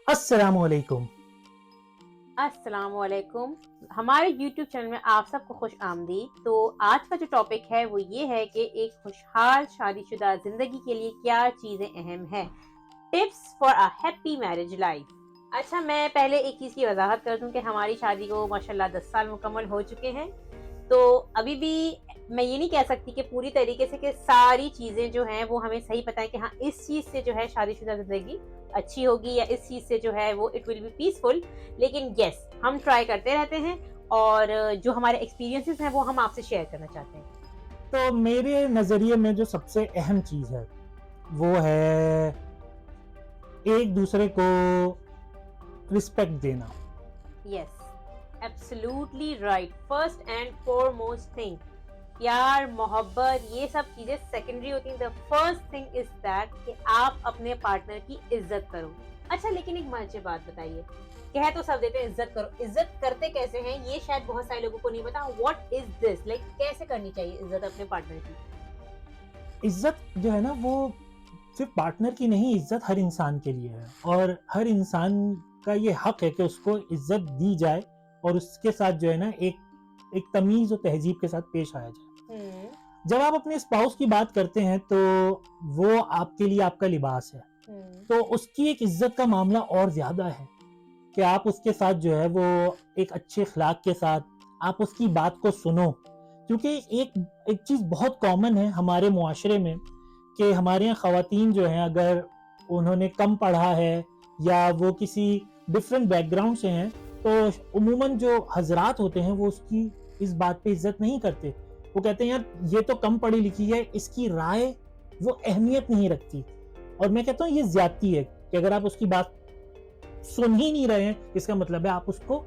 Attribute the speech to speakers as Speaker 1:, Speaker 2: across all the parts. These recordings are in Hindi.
Speaker 1: अस्सलामुअलैकुम।
Speaker 2: अस्सलामुअलैकुम। हमारे YouTube चैनल में आप सबको खुश आमदीद। तो आज का जो टॉपिक है वो ये है कि एक खुशहाल शादीशुदा ज़िंदगी के लिए क्या चीज़ें अहम हैं। Tips for a happy marriage life. अच्छा, मैं पहले एक चीज़ की वजाहत कर दूं कि हमारी शादी को माशाल्लाह 10 साल मुकम्मल हो चुके हैं। तो अभी भी मैं ये नहीं कह सकती कि पूरी तरीके से कि सारी चीज़ें जो हैं वो हमें सही पता है कि हाँ, इस चीज़ से जो है शादीशुदा ज़िंदगी अच्छी होगी या इस चीज़ से जो है वो इट विल बी पीसफुल। लेकिन येस, हम ट्राई करते रहते हैं और जो हमारे एक्सपीरियंसेस हैं वो हम आपसे शेयर करना चाहते हैं।
Speaker 1: तो मेरे नज़रिए में जो सबसे अहम चीज़ है, वो है एक दूसरे को रिस्पेक्ट देना।
Speaker 2: Yes, absolutely right. First and foremost thing, प्यार मोहब्बत ये सब चीजें सेकेंडरी होती हैं। The first thing is that कि आप अपने पार्टनर की इज्जत करो। अच्छा, लेकिन एक मुझे बात बताइए, कह तो सब देते हैं इज्जत करो, इज्जत करते कैसे हैं ये शायद बहुत सारे लोगों को नहीं पता। व्हाट इज दिस, लाइक कैसे करनी चाहिए इज्जत अपने पार्टनर की?
Speaker 1: इज़्ज़त जो है ना, वो सिर्फ़ पार्टनर की नहीं, इज़्ज़त हर इंसान के लिए है और हर इंसान का ये हक है कि उसको इज़्ज़त दी जाए और उसके साथ जो है ना एक तमीज़ और तहज़ीब के साथ पेश आया जाए।
Speaker 2: हम्म।
Speaker 1: जब आप अपने स्पाउस की बात करते हैं, तो वो आपके लिए आपका लिबास है,
Speaker 2: हम्म।
Speaker 1: तो उसकी एक इज़्ज़त का मामला और ज़्यादा है कि आप उसके साथ जो है वो एक अच्छे अखलाक के साथ आप उसकी बात को सुनो। क्योंकि एक एक चीज़ बहुत कॉमन है हमारे मुआशरे में कि हमारे यहाँ ख़वातीन जो हैं, अगर उन्होंने कम पढ़ा है या वो किसी डिफरेंट बैकग्राउंड से हैं, तो उमूमन जो हजरात होते हैं वो उसकी इस बात पे इज्जत नहीं करते। वो कहते हैं यार ये तो कम पढ़ी लिखी है, इसकी राय वो अहमियत नहीं रखती। और मैं कहता हूँ ये ज्यादती है कि अगर आप उसकी बात सुन ही नहीं रहे हैं, इसका मतलब है आप उसको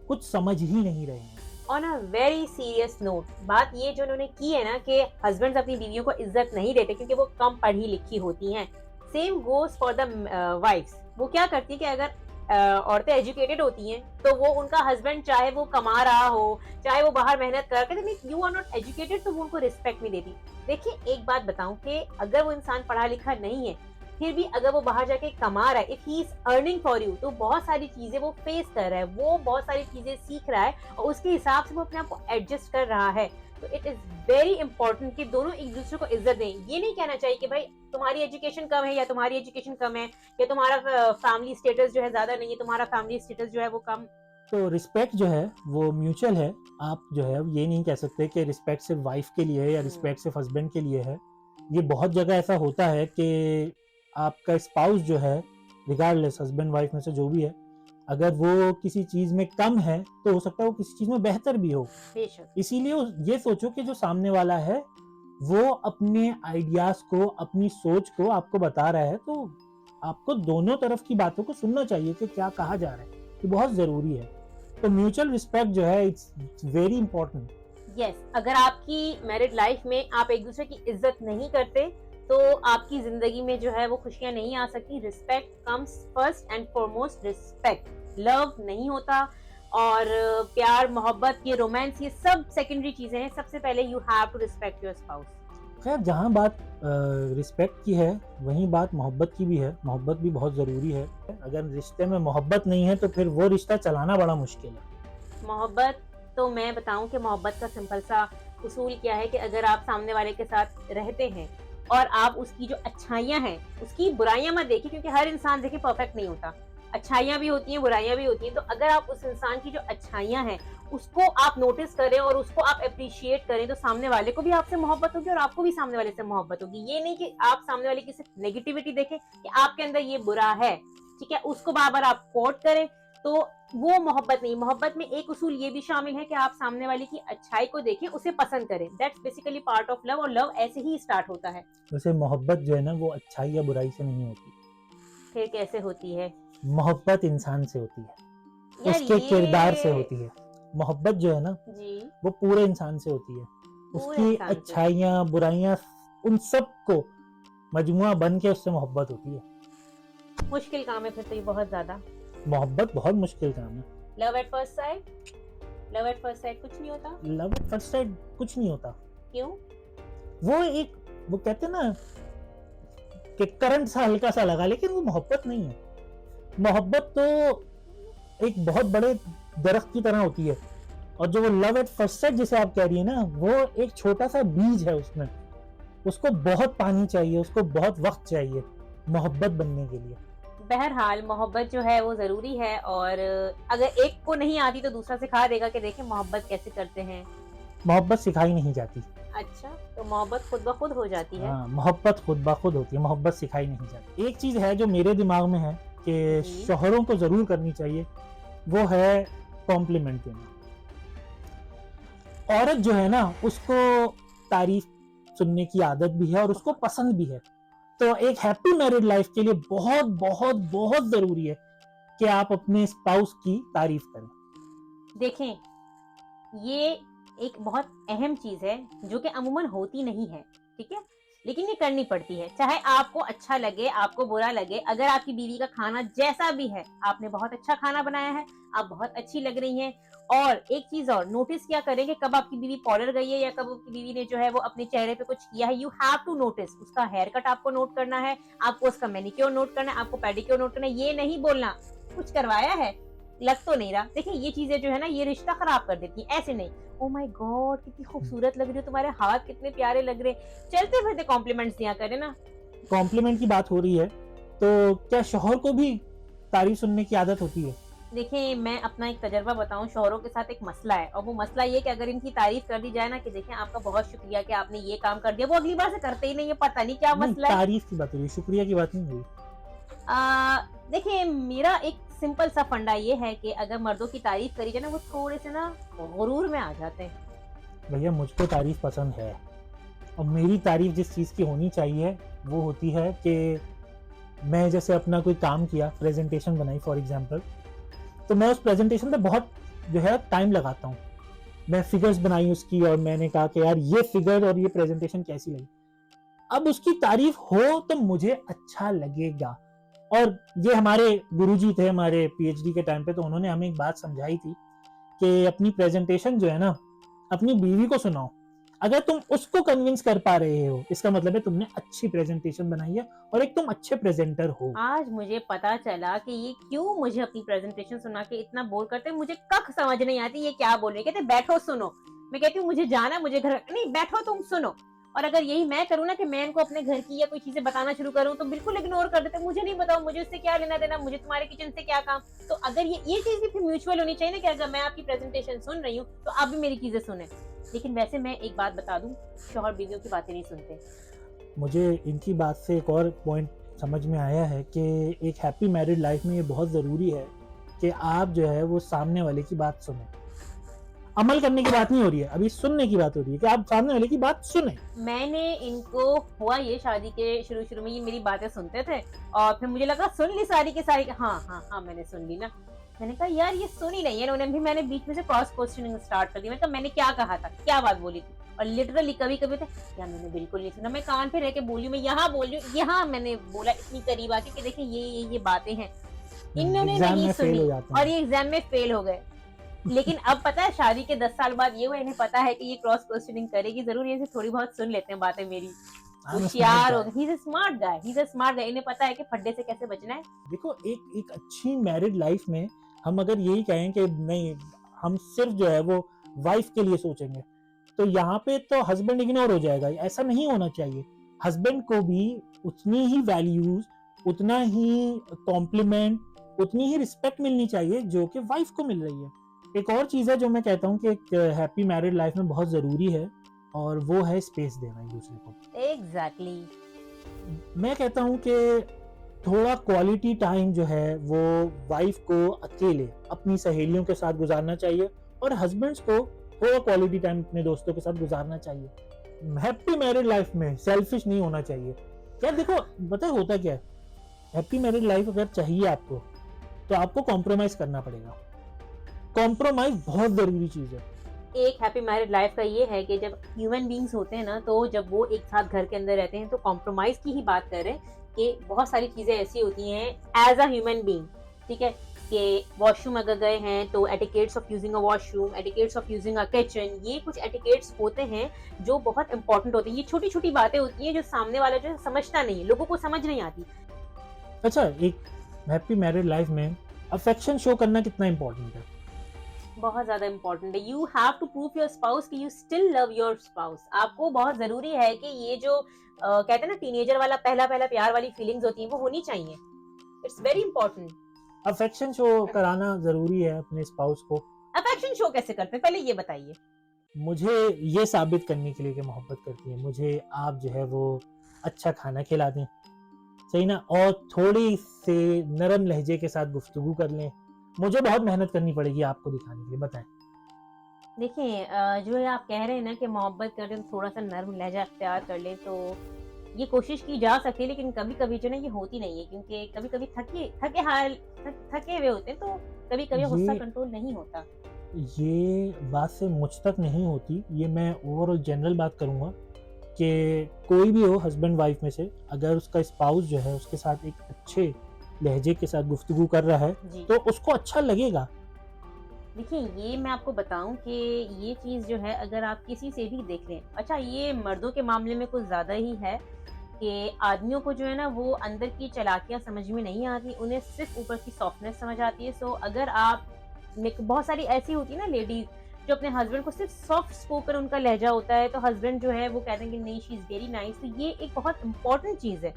Speaker 1: कुछ समझ ही नहीं रहे हैं।
Speaker 2: On a very serious note, बात ये जो उन्होंने की है ना कि हस्बैंड्स अपनी बीवियों को इज्जत नहीं देते क्योंकि वो कम पढ़ी लिखी होती हैं। Same goes for the wifes. वो क्या करती है कि अगर औरतें एजुकेटेड होती हैं तो वो उनका हस्बैंड चाहे वो कमा रहा हो, चाहे वो बाहर मेहनत कर रहे, यू आर नॉट एजुकेटेड, तो वो उनको रिस्पेक्ट नहीं देती। देखिए, एक बात बताऊं कि अगर वो इंसान पढ़ा लिखा नहीं है, फिर भी अगर वो बाहर जाके कमा रहा है, if he is earning for you, तो बहुत सारी चीजें वो फेस कर रहा है, वो बहुत सारी चीजें सीख रहा है और उसके हिसाब से वो अपने आप को एडजस्ट कर रहा है। तो इट इज वेरी इंपॉर्टेंट कि दोनों एक दूसरे को इज्जत दें। ये नहीं कहना चाहिए कि भाई तुम्हारी एजुकेशन कम है या तुम्हारी एजुकेशन कम है या तुम्हारा फैमिली स्टेटस जो है ज्यादा नहीं है, तुम्हारा फैमिली स्टेटस जो है वो कम।
Speaker 1: तो रिस्पेक्ट जो है वो म्यूचुअल है। आप जो है ये नहीं कह सकते कि रिस्पेक्ट सिर्फ वाइफ के लिए है या रिस्पेक्ट सिर्फ हस्बैंड के लिए है। ये बहुत जगह ऐसा होता है कि आपका स्पाउस जो है, रिगार्डलेस हस्बैंड वाइफ में से जो भी है, अगर वो किसी चीज़ में कम है तो हो सकता है वो किसी चीज़ में बेहतर भी हो।
Speaker 2: बेशक।
Speaker 1: इसीलिए ये सोचो कि जो सामने वाला है वो अपने आइडियाज़ को, अपनी सोच को आपको बता रहा है, तो आपको दोनों तरफ की बातों को सुनना चाहिए कि क्या कहा जा रहा है। ये बहुत ज़रूरी है। तो म्यूचुअल रिस्पेक्ट जो है इट्स वेरी इंपॉर्टेंट।
Speaker 2: यस, अगर आपकी मैरिड लाइफ में आप एक दूसरे की इज्जत नहीं करते तो आपकी जिंदगी में जो है वो खुशियां नहीं आ सकती। Respect comes first and foremost. Respect, love नहीं होता। और प्यार मोहब्बत, ये रोमांस, ये सब सेकेंडरी चीजें हैं। सबसे पहले you have to respect your spouse.
Speaker 1: खैर, जहाँ बात रिस्पेक्ट की है, वहीं बात मोहब्बत की भी है। मोहब्बत भी बहुत ज़रूरी है। अगर रिश्ते में मोहब्बत नहीं है तो फिर वो रिश्ता चलाना बड़ा मुश्किल है।
Speaker 2: मोहब्बत, तो मैं बताऊं कि मोहब्बत का सिंपल सा उसूल क्या है कि अगर आप सामने वाले के साथ रहते हैं और आप उसकी जो अच्छाइयां हैं, उसकी बुराइयां मत देखिए, क्योंकि हर इंसान देखिए परफेक्ट नहीं होता। अच्छाइयां भी होती हैं, बुराइयां भी होती हैं। तो अगर आप उस इंसान की जो अच्छाइयां हैं उसको आप नोटिस करें और उसको आप अप्रिशिएट करें, तो सामने वाले को भी आपसे मोहब्बत होगी और आपको भी सामने वाले से मोहब्बत होगी। ये नहीं कि आप सामने वाले की सिर्फ नेगेटिविटी देखें कि आपके अंदर ये बुरा है, ठीक है, उसको बार बार आप कोट करें, तो वो मोहब्बत नहीं। मोहब्बत में एक उसूल ये भी शामिल है कि आप सामने वाले की अच्छाई को देखें, उसे पसंद करें। That's basically part of love, और लव ऐसे ही स्टार्ट होता है।
Speaker 1: वैसे मोहब्बत जो है ना वो अच्छाई या बुराई से नहीं होती।
Speaker 2: फिर कैसे होती है?
Speaker 1: मोहब्बत इंसान से होती है,
Speaker 2: यार
Speaker 1: उसके किरदार से
Speaker 2: ये,
Speaker 1: होती है। मोहब्बत जो है ना
Speaker 2: जी,
Speaker 1: वो पूरे इंसान से होती है।
Speaker 2: पूरे
Speaker 1: उसकी
Speaker 2: इंसान से।
Speaker 1: अच्छाइयाँ बुराइयाँ उन सब को मजमुआ बन के उससे मोहब्बत होती है।
Speaker 2: मुश्किल काम है फिर तो ये बहुत ज्यादा।
Speaker 1: मोहब्बत बहुत मुश्किल काम है।
Speaker 2: Love at first sight, love at first sight कुछ नहीं होता।
Speaker 1: लव एट फर्स्ट साइट कुछ नहीं होता।
Speaker 2: क्यों?
Speaker 1: वो एक, वो कहते हैं ना कि करंट सा हल्का सा लगा, लेकिन वो मोहब्बत नहीं है। मोहब्बत तो एक बहुत बड़े दरख्त की तरह होती है, और जो वो लव एट फर्स्ट साइट जिसे आप कह रही है ना, वो एक छोटा सा बीज है उसमें। उसको बहुत पानी चाहिए, उसको बहुत वक्त चाहिए मोहब्बत बनने के लिए।
Speaker 2: बहरहाल मोहब्बत जो है वो ज़रूरी है, और अगर एक को नहीं आती तो दूसरा सिखा देगा कि देखें मोहब्बत कैसे करते हैं।
Speaker 1: मोहब्बत सिखाई नहीं जाती।
Speaker 2: अच्छा, तो मोहब्बत खुद ब खुद हो जाती है?
Speaker 1: हाँ, मोहब्बत खुद ब खुद होती है, मोहब्बत सिखाई नहीं जाती। एक चीज़ है जो मेरे दिमाग में है कि
Speaker 2: जी।
Speaker 1: शौहरों को ज़रूर करनी चाहिए, वो है कॉम्प्लीमेंट देना। औरत जो है ना, उसको तारीफ सुनने की आदत भी है और उसको पसंद भी है। तो एक हैप्पी मैरिड लाइफ के लिए बहुत बहुत बहुत ज़रूरी है कि आप अपने स्पाउस की तारीफ करें।
Speaker 2: देखें, ये एक बहुत अहम चीज़ है जो कि अमूमन होती नहीं है, ठीक है? लेकिन ये करनी पड़ती है, चाहे आपको अच्छा लगे, आपको बुरा लगे। अगर आपकी बीवी का खाना जैसा भी है, आपने बहुत अच्छा खाना बनाया है, आप बहुत अच्छी लग रही हैं। और एक चीज़ और नोटिस किया करें कि कब आपकी बीवी पार्लर गई है या कब आपकी बीवी ने जो है वो अपने चेहरे पे कुछ किया है, यू हैव टू नोटिस। उसका हेयर कट आपको नोट करना है, आपको उसका मैनीक्योर नोट करना है, आपको पेडिक्योर नोट करना है। ये नहीं बोलना, कुछ करवाया है? लग तो नहीं रहा। देखिए ये चीज़ें जो है ना, ये रिश्ता खराब कर देती हैं, ऐसे नहीं। ओह माय गॉड कितनी खूबसूरत लग रही हो, तुम्हारे हाथ कितने प्यारे लग रहे हैं। चलते फिरते कॉम्प्लीमेंट्स दिया करें ना।
Speaker 1: कॉम्प्लीमेंट की बात हो रही है, तो क्या शौहर को भी तारीफ सुनने की आदत होती है?
Speaker 2: देखिए मैं अपना एक तजर्बा बताऊं, शौहरों के साथ एक मसला है, और वो मसला ये कि अगर इनकी तारीफ कर दी जाए ना कि देखें आपका बहुत शुक्रिया कि आपने ये काम कर दिया, वो अगली बार से करते ही नहीं है, पता नहीं क्या
Speaker 1: नहीं,
Speaker 2: मसला है।
Speaker 1: तारीफ की बात हो रही है, शुक्रिया की बात नहीं हो रही।
Speaker 2: देखिए मेरा एक सिंपल सा फंडा ये है कि अगर मर्दों की तारीफ करी जाए ना, वो थोड़े से ना गुरूर में आ जाते हैं।
Speaker 1: भैया मुझको तारीफ पसंद है, और मेरी तारीफ जिस चीज़ की होनी चाहिए वो होती है कि मैं जैसे अपना कोई काम किया, प्रेजेंटेशन बनाई फॉर एग्जांपल, तो मैं उस प्रेजेंटेशन पे बहुत जो है टाइम लगाता हूँ। मैं फिगर्स बनाई उसकी, और मैंने कहा कि यार ये फिगर और ये प्रेजेंटेशन कैसी लगी। अब उसकी तारीफ हो तो मुझे अच्छा लगेगा। और ये हमारे गुरुजी थे हमारे पीएचडी के टाइम पे, तो उन्होंने हमें एक बात समझाई थी कि अपनी प्रेजेंटेशन जो है ना, अपनी बीवी को सुनाओ। अगर तुम उसको कन्विंस कर पा रहे हो, इसका मतलब है तुमने अच्छी प्रेजेंटेशन बनाई है और एक तुम अच्छे प्रेजेंटर हो।
Speaker 2: आज मुझे पता चला कि ये क्यों मुझे अपनी प्रेजेंटेशन सुना के इतना बोर करते हैं। मुझे कख समझ नहीं आती ये क्या बोल रहे हैं। कहते बैठो सुनो। मैं कहती हूँ मुझे जाना, मुझे घर नहीं, बैठो तुम सुनो। और अगर यही मैं करूँ ना कि मैं इनको अपने घर की या कोई चीजें बताना शुरू करूँ तो बिल्कुल इग्नोर कर देते हैं। मुझे नहीं बताओ, मुझे उससे क्या लेना देना, मुझे तुम्हारे किचन से क्या काम। तो अगर ये चीज भी फिर म्यूचुअल होनी चाहिए ना, कि अगर मैं आपकी प्रेजेंटेशन सुन रही हूँ तो आप भी मेरी चीजें सुने। लेकिन वैसे मैं एक बात बता दूं, शौहर बीवियों की बातें नहीं सुनते।
Speaker 1: मुझे इनकी बात से एक और पॉइंट समझ में आया है कि एक हैप्पी मैरिड लाइफ में ये बहुत ज़रूरी है कि आप जो है वो सामने वाले की बात सुने। अमल करने की बात नहीं हो रही है, अभी सुनने की बात हो रही है कि आप सामने वाले की बात सुने।
Speaker 2: मैंने इनको हुआ ये शादी के शुरू में ये मेरी बातें सुनते थे, और फिर मुझे लगा सुन ली सारी की सारी। हाँ हाँ हाँ मैंने सुन ली ना। मैंने कहा यार ये सुनी नहीं है इन्होंने भी। मैंने बीच में से क्रॉस क्वेश्चनिंग स्टार्ट कर दी। मैं कहा मैंने क्या कहा था, क्या बात बोली थी। और लिटरली कभी कभी थे यार मैंने बिल्कुल नहीं सुना। मैं कान पे रह के बोली, मैं यहाँ बोल रही हूँ, यहाँ मैंने बोला इतनी करीब आके कि देखिए ये बातें हैं। इन्होंने
Speaker 1: एग्जाम
Speaker 2: नहीं
Speaker 1: में फेल
Speaker 2: सुनी
Speaker 1: हो जाते
Speaker 2: और
Speaker 1: हैं।
Speaker 2: ये एग्जाम में फेल हो गए। लेकिन अब पता है शादी के 10 साल बाद ये हुआ, इन्हें पता है कि ये क्रॉस क्वेश्चनिंग करेगी जरूर, ये थोड़ी बहुत सुन लेते हैं बातें मेरी।
Speaker 1: I'm a smart
Speaker 2: होशियार हो
Speaker 1: guy।
Speaker 2: गए। He is a smart guy, he is a smart guy. इन्हें पता है कि फड्डे से कैसे बचना है।
Speaker 1: देखो एक एक अच्छी मैरिड लाइफ में हम अगर यही कहें कि नहीं, हम सिर्फ जो है वो वाइफ के लिए सोचेंगे, तो यहाँ पे तो हस्बैंड इग्नोर हो जाएगा। ऐसा नहीं होना चाहिए। हस्बैंड को भी उतनी ही वैल्यूज, उतना ही कॉम्प्लीमेंट, उतनी ही रिस्पेक्ट मिलनी चाहिए जो कि वाइफ को मिल रही है। एक और चीज़ है जो मैं कहता हूँ कि एक हैप्पी मैरिड लाइफ में बहुत ज़रूरी है, और वो है स्पेस देना एक दूसरे को।
Speaker 2: एग्जैक्टली।
Speaker 1: मैं कहता हूँ कि थोड़ा क्वालिटी टाइम जो है वो वाइफ को अकेले अपनी सहेलियों के साथ गुजारना चाहिए, और हस्बैंड्स को थोड़ा क्वालिटी टाइम अपने दोस्तों के साथ गुजारना चाहिए। हैप्पी मैरिड लाइफ में सेल्फिश नहीं होना चाहिए। यार देखो पता है होता क्या है, हैप्पी मैरिड लाइफ अगर चाहिए आपको तो आपको कॉम्प्रोमाइज करना पड़ेगा। कॉम्प्रोमाइज बहुत जरूरी चीज है।
Speaker 2: एक हैप्पी मैरिड लाइफ का ये है कि जब ह्यूमन बींग्स होते हैं ना, तो जब वो एक साथ घर के अंदर रहते हैं तो कॉम्प्रोमाइज की ही बात कर रहे हैं कि बहुत सारी चीजें ऐसी होती हैं एज अ ह्यूमन बींग, ठीक है, कि वॉशरूम अगर गए हैं तो etiquettes of using a washroom, etiquettes of using a kitchen, ये कुछ एटिकेट्स होते हैं जो बहुत इंपॉर्टेंट होते हैं। ये छोटी छोटी बातें होती हैं जो सामने वाला जो है समझता नहीं है, लोगों को समझ नहीं आती।
Speaker 1: अच्छा एक हैप्पी मैरिड लाइफ में अफेक्शन शो करना कितना इम्पोर्टेंट है।
Speaker 2: बहुत ज्यादा इंपॉर्टेंट है। You have to prove your spouse कि you still love your spouse. आपको बहुत जरूरी है कि ये जो कहते हैं ना टीनेजर वाला पहला पहला प्यार वाली फीलिंग्स होती हैं वो होनी चाहिए। It's very important.
Speaker 1: Affection show कराना जरूरी है अपने स्पाउस को।
Speaker 2: अफेक्शन शो कैसे करते हैं, पहले ये बताइए।
Speaker 1: मुझे ये साबित करने के लिए कि मोहब्बत करती है, मुझे आप जो है वो अच्छा खाना खिला दें, सही ना, और थोड़ी से नरम लहजे के साथ गुफ्तगू कर लें। मुझे बहुत मेहनत करनी पड़ेगी आपको दिखाने के लिए, बताएं।
Speaker 2: देखिए जो है आप कह रहे हैं ना कि मोहब्बत कर लें, थोड़ा सा नर्म लहजा अख्तियार कर ले, तो ये कोशिश की जा सकती है, लेकिन कभी कभी जो ना ये होती नहीं है, क्योंकि कभी कभी थके हुए होते हैं, तो कभी कभी गुस्सा
Speaker 1: ये
Speaker 2: कंट्रोल नहीं होता।
Speaker 1: ये बात से मुझ तक नहीं होती, ये मैं ओवरऑल जनरल बात करूँगा कि कोई भी हो हस्बैंड वाइफ में से, अगर उसका स्पाउस जो है उसके साथ एक अच्छे लहजे के साथ गुफ्तगू कर रहा है
Speaker 2: जी
Speaker 1: तो उसको अच्छा लगेगा।
Speaker 2: देखिए, ये मैं आपको बताऊं कि ये चीज़ जो है अगर आप किसी से भी देख लें, अच्छा ये मर्दों के मामले में कुछ ज़्यादा ही है कि आदमियों को जो है ना वो अंदर की चालाकियाँ समझ में नहीं आती, उन्हें सिर्फ ऊपर की सॉफ्टनेस समझ आती है। सो अगर आप बहुत सारी ऐसी होती है ना लेडीज जो अपने हस्बैंड को सिर्फ सॉफ्ट स्पोकन उनका लहजा होता है, तो हस्बैंड जो है वो कहते हैं कि नहीं शी इज़ वेरी नाइस। तो ये एक बहुत इंपॉर्टेंट चीज़ है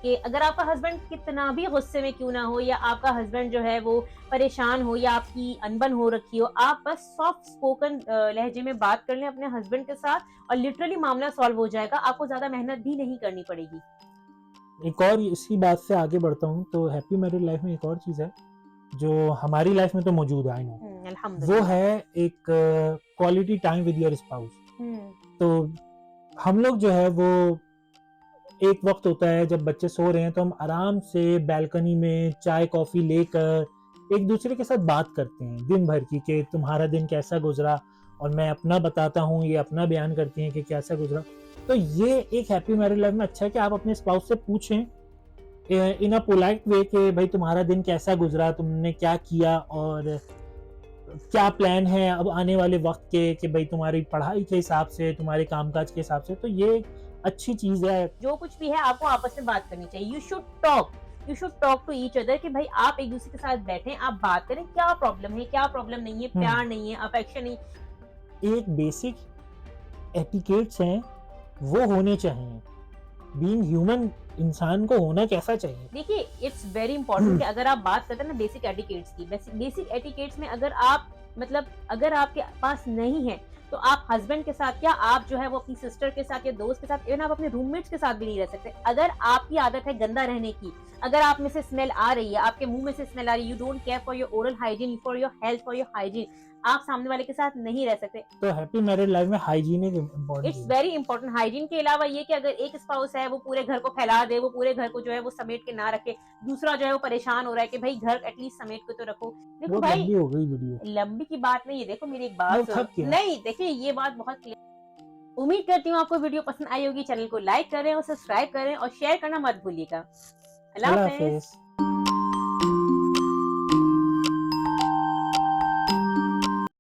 Speaker 2: कि अगर आपका हस्बैंड कितना भी गुस्से में क्यों ना हो, या आपका हस्बैंड जो है वो परेशान हो, या आपकी अनबन हो रखी हो, आप बस सॉफ्ट स्पोकन लहजे में बात कर लें अपने हस्बैंड के साथ और लिटरली मामला सॉल्व हो जाएगा। आपको ज्यादा मेहनत भी नहीं करनी पड़ेगी।
Speaker 1: एक और इसी बात से आगे बढ़ता हूँ, तो हैप्पी मैरिड लाइफ में एक और चीज़ है जो हमारी लाइफ में तो मौजूद है, आई नो, वो
Speaker 2: अल्हम्दुलिल्लाह।
Speaker 1: है एक quality time with your spouse.
Speaker 2: हम्म,
Speaker 1: तो हम लोग जो है वो एक वक्त होता है जब बच्चे सो रहे हैं तो हम आराम से बैल्कनी में चाय कॉफी लेकर एक दूसरे के साथ बात करते हैं दिन भर की, कि तुम्हारा दिन कैसा गुजरा, और मैं अपना बताता हूँ, ये अपना बयान करती हैं कि कैसा गुजरा। तो ये एक हैप्पी मैरिड लाइफ में अच्छा है कि आप अपने स्पाउस से पूछें इन अ पोलाइट वे कि भाई तुम्हारा दिन कैसा गुजरा, तुमने क्या किया, और क्या प्लान है अब आने वाले वक्त के, कि भाई तुम्हारी पढ़ाई के हिसाब से, तुम्हारे कामकाज के हिसाब से। तो ये अच्छी चीज है।
Speaker 2: जो कुछ भी है आपको आपस में बात करनी चाहिए। You should talk to each other कि भाई आप एक दूसरे के साथ बैठें, आप बात करें क्या प्रॉब्लम है, क्या प्रॉब्लम नहीं है, प्यार नहीं है, अफेक्शन नहीं।
Speaker 1: एक बेसिक एटिकेट्स हैं वो होने चाहिए। बीइंग ह्यूमन, इंसान को होना कैसा चाहिए।
Speaker 2: देखिए इट्स वेरी इंपॉर्टेंट कि अगर आप बात करते हैं ना बेसिक एटिकेट्स की, बेसिक एटिकेट्स में अगर आप मतलब अगर आपके पास नहीं है तो आप हस्बैंड के साथ, या आप जो है वो अपनी सिस्टर के साथ या दोस्त के साथ, इवन आप अपने रूममेट्स के साथ भी नहीं रह सकते। अगर आपकी आदत है गंदा रहने की, अगर आप में से स्मेल आ रही है, आपके मुंह में से स्मेल आ रही है, you don't care for your oral hygiene, for your health, for your hygiene, आप सामने वाले के साथ नहीं रह सकते।
Speaker 1: तो हैप्पी मैरिड लाइफ में हाइजीन एक important
Speaker 2: it's very important. Hygiene के अलावा ये कि अगर एक स्पाउस है वो पूरे घर को फैला दे, वो पूरे घर को जो है वो समेट के ना रखे, दूसरा जो है वो परेशान हो रहा है कि भाई घर एटलीस्ट समेट के तो रखो। देखो
Speaker 1: बहुत
Speaker 2: भाई
Speaker 1: लंबी हो गई वीडियो,
Speaker 2: लंबी की बात नहीं है, देखो मेरी एक
Speaker 1: मैं
Speaker 2: बात
Speaker 1: थक
Speaker 2: सुनो।
Speaker 1: गया।
Speaker 2: नहीं देखिए ये बात बहुत क्लियर। उम्मीद करती हूँ आपको वीडियो पसंद आई होगी। चैनल को लाइक करें और सब्सक्राइब करें और शेयर करना मत भूलिएगा। अल्लाह
Speaker 1: अल्लाह
Speaker 2: हाफिज।
Speaker 1: हाफिज।